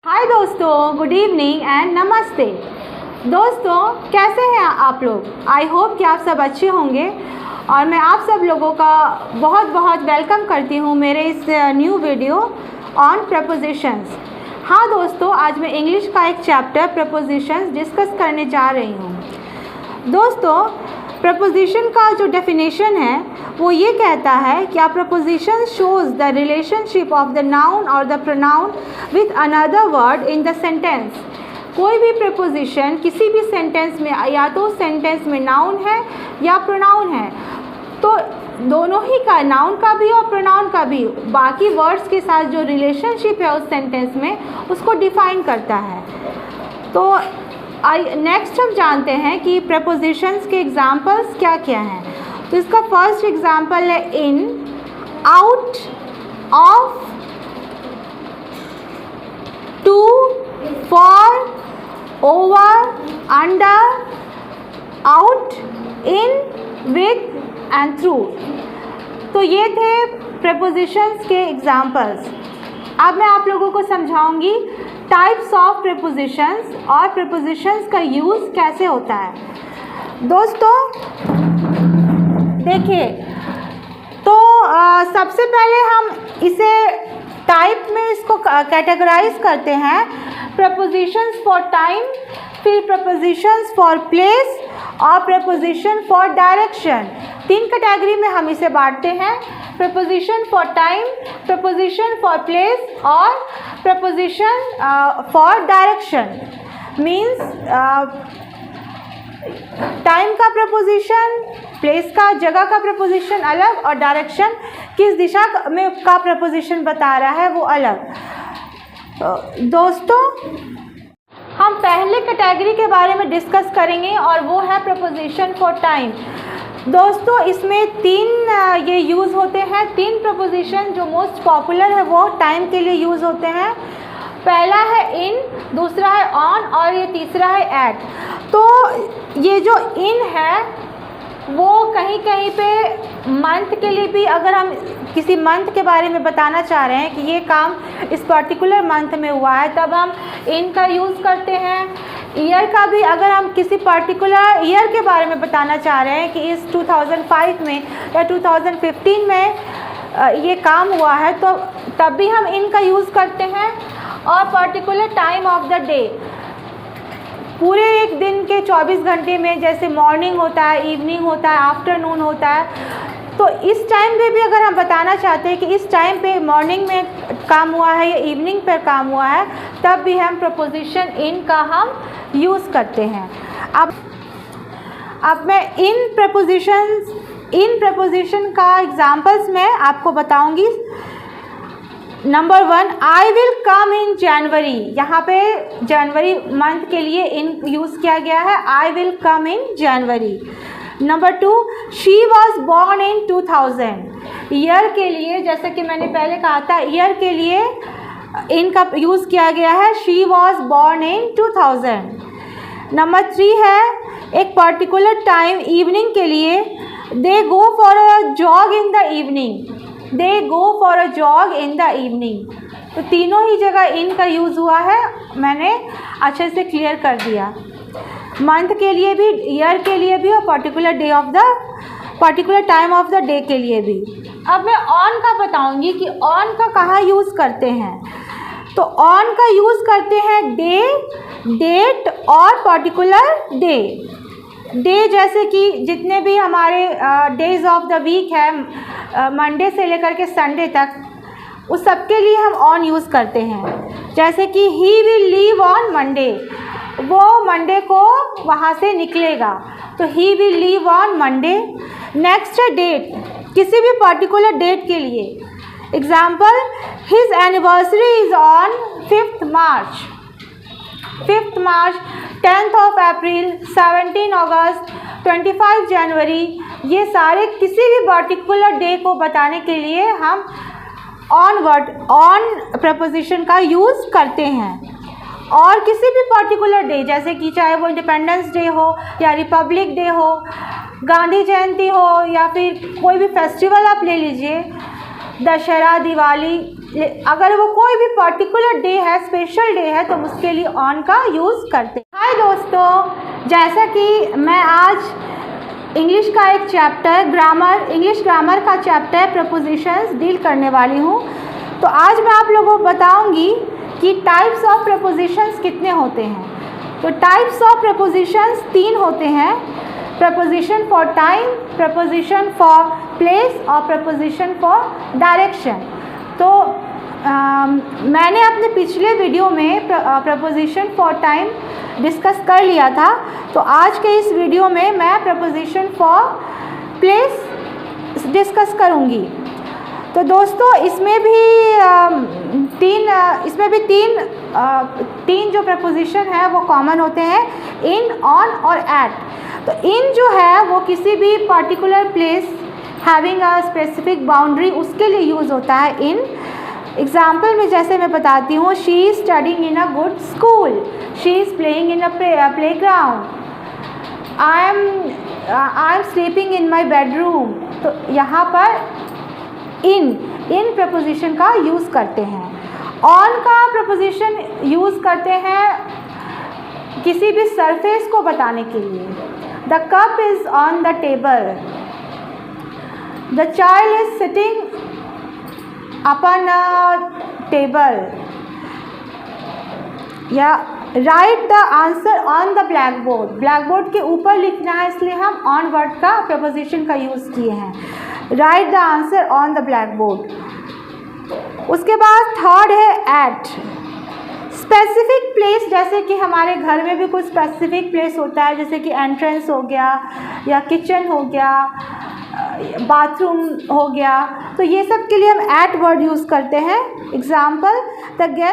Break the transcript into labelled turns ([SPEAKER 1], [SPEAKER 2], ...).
[SPEAKER 1] हाय दोस्तों, good evening and नमस्ते। दोस्तों, कैसे हैं आप लोग? आई होप कि आप सब अच्छे होंगे और मैं आप सब लोगों का बहुत बहुत वेलकम करती हूं मेरे इस न्यू वीडियो ऑन प्रपोजिशंस। हाँ दोस्तों, आज मैं इंग्लिश का एक चैप्टर प्रपोजिशंस डिस्कस करने जा रही हूं। दोस्तों, प्रपोजिशन का जो डेफिनेशन है वो ये कहता है कि preposition shows the relationship of the noun और the pronoun with another word in the sentence. कोई भी प्रपोजिशन किसी भी सेंटेंस में या तो सेंटेंस में नाउन है या प्रोनाउन है, तो दोनों ही का, नाउन का भी और प्रोनाउन का भी, बाकी वर्ड्स के साथ जो रिलेशनशिप है उस सेंटेंस में उसको डिफाइन करता है। तो नेक्स्ट हम जानते हैं कि प्रपोजिशंस के एग्जाम्पल्स क्या क्या हैं। तो इसका फर्स्ट एग्जाम्पल है in, out, of, to, for, over, under, out, in, with and through. तो ये थे प्रपोजिशंस के एग्जाम्पल्स। अब मैं आप लोगों को समझाऊंगी टाइप्स ऑफ प्रपोजिशंस और प्रपोजिशंस का यूज़ कैसे होता है। दोस्तों देखिए, तो सबसे पहले हम इसे टाइप में इसको कैटेगराइज करते हैं। प्रपोजिशंस फॉर टाइम, फिर प्रपोजिशंस फॉर प्लेस और प्रपोजिशन फॉर डायरेक्शन। तीन कैटेगरी में हम इसे बांटते हैं: preposition for time, preposition for place और preposition for direction. Means time का प्रपोजिशन, प्लेस का, जगह का प्रपोजिशन अलग और डायरेक्शन किस दिशा में का प्रपोजिशन बता रहा है वो अलग। दोस्तों, हम पहले कैटेगरी के बारे में डिस्कस करेंगे और वो है प्रपोजिशन फॉर टाइम। दोस्तों, इसमें तीन ये यूज़ होते हैं। तीन प्रपोजिशन जो मोस्ट पॉपुलर है वो टाइम के लिए यूज़ होते हैं। पहला है इन, दूसरा है ऑन और ये तीसरा है एट। तो ये जो इन है वो कहीं कहीं पे मंथ के लिए भी, अगर हम किसी मंथ के बारे में बताना चाह रहे हैं कि ये काम इस पर्टिकुलर मंथ में हुआ है, तब हम इन का यूज़ करते हैं। ईयर का भी, अगर हम किसी पर्टिकुलर ईयर के बारे में बताना चाह रहे हैं कि इस 2005 में या 2015 में ये काम हुआ है, तो तब भी हम इन का यूज़ करते हैं। और particular time of the day, पूरे एक दिन के 24 घंटे में जैसे मॉर्निंग होता है, इवनिंग होता है, आफ्टरनून होता है, तो इस टाइम पे भी अगर हम बताना चाहते हैं कि इस टाइम पे मॉर्निंग में काम हुआ है या इवनिंग पर काम हुआ है, तब भी हम प्रपोजिशन इन का हम यूज़ करते हैं। अब मैं इन प्रपोजिशन का एग्जाम्पल्स मैं आपको बताऊंगी। नंबर 1, आई विल कम इन जनवरी। यहाँ पे जनवरी मंथ के लिए इन यूज़ किया गया है, I will come in January. Number 2, she was born in 2000। Year के लिए, जैसे कि मैंने पहले कहा था, ईयर के लिए इनका यूज़ किया गया है, she was born in 2000। Number 3 है एक पर्टिकुलर टाइम, इवनिंग के लिए, they go for a jog in the evening. They go for a jog in the evening. तो तीनों ही जगह इन का यूज़ हुआ है, मैंने अच्छे से क्लियर कर दिया। मंथ के लिए भी, ईयर के लिए भी और particular time of the day के लिए भी। अब मैं ऑन का बताऊंगी कि ऑन का कहाँ यूज़ करते हैं। तो ऑन का यूज़ करते हैं डे, डेट और पर्टिकुलर डे। डे जैसे कि जितने भी हमारे डेज ऑफ द वीक है, मंडे से लेकर के संडे तक, उस सब के लिए हम ऑन यूज़ करते हैं। जैसे कि he will leave on Monday, वो मंडे को वहाँ से निकलेगा, तो he will leave on Monday. Next है डेट, किसी भी पर्टिकुलर डेट के लिए। Example, his anniversary is on 5th March. 5th March, 10th of April, 17 अगस्त, 25 जनवरी, ये सारे किसी भी पर्टिकुलर डे को बताने के लिए हम ऑन प्रपोजिशन का यूज़ करते हैं। और किसी भी पर्टिकुलर डे, जैसे कि चाहे वो इंडिपेंडेंस डे हो या रिपब्लिक डे हो, गांधी जयंती हो या फिर कोई भी फेस्टिवल आप ले लीजिए, दशहरा, दिवाली, अगर वो कोई भी पर्टिकुलर डे है, स्पेशल डे है, तो उसके लिए ऑन का यूज़ करते हैं। हाय दोस्तों, जैसा कि मैं आज इंग्लिश का एक चैप्टर इंग्लिश ग्रामर का चैप्टर प्रपोजिशंस डील करने वाली हूँ। तो आज मैं आप लोगों को बताऊँगी कि टाइप्स ऑफ प्रपोजिशंस कितने होते हैं। तो टाइप्स ऑफ प्रपोजिशंस 3 होते हैं: preposition for time, preposition for place और प्रपोजिशन फॉर डायरेक्शन। तो मैंने अपने पिछले वीडियो में प्रपोजिशन फॉर टाइम डिस्कस कर लिया था। तो आज के इस वीडियो में मैं प्रपोजिशन फॉर प्लेस डिस्कस करूँगी। तो दोस्तों इसमें भी तीन जो प्रपोजिशन है वो कॉमन होते हैं: इन, ऑन और एट। तो इन जो है वो किसी भी particular place having a specific boundary, उसके लिए यूज़ होता है इन। एग्जाम्पल में जैसे मैं बताती हूँ, she is studying in a good school, she is playing in a play ground, I am sleeping in my bedroom. तो यहाँ पर इन प्रपोजिशन का यूज़ करते हैं। ऑन का प्रपोजिशन यूज़ करते हैं किसी भी सरफेस को बताने के लिए। The cup is on the table, the child is sitting upon a table, या write the answer on the black board. Black board के ऊपर लिखना है, इसलिए हम ऑन वर्ड का प्रपोजिशन का यूज़ किए हैं। Write the answer on the black board. उसके बाद थर्ड है एट। स्पेसिफिक प्लेस, जैसे कि हमारे घर में भी कुछ स्पेसिफिक प्लेस होता है, जैसे कि एंट्रेंस हो गया, या किचन हो गया, बाथरूम हो गया। तो ये सब के लिए हम एट वर्ड यूज़ करते हैं। Example, the guest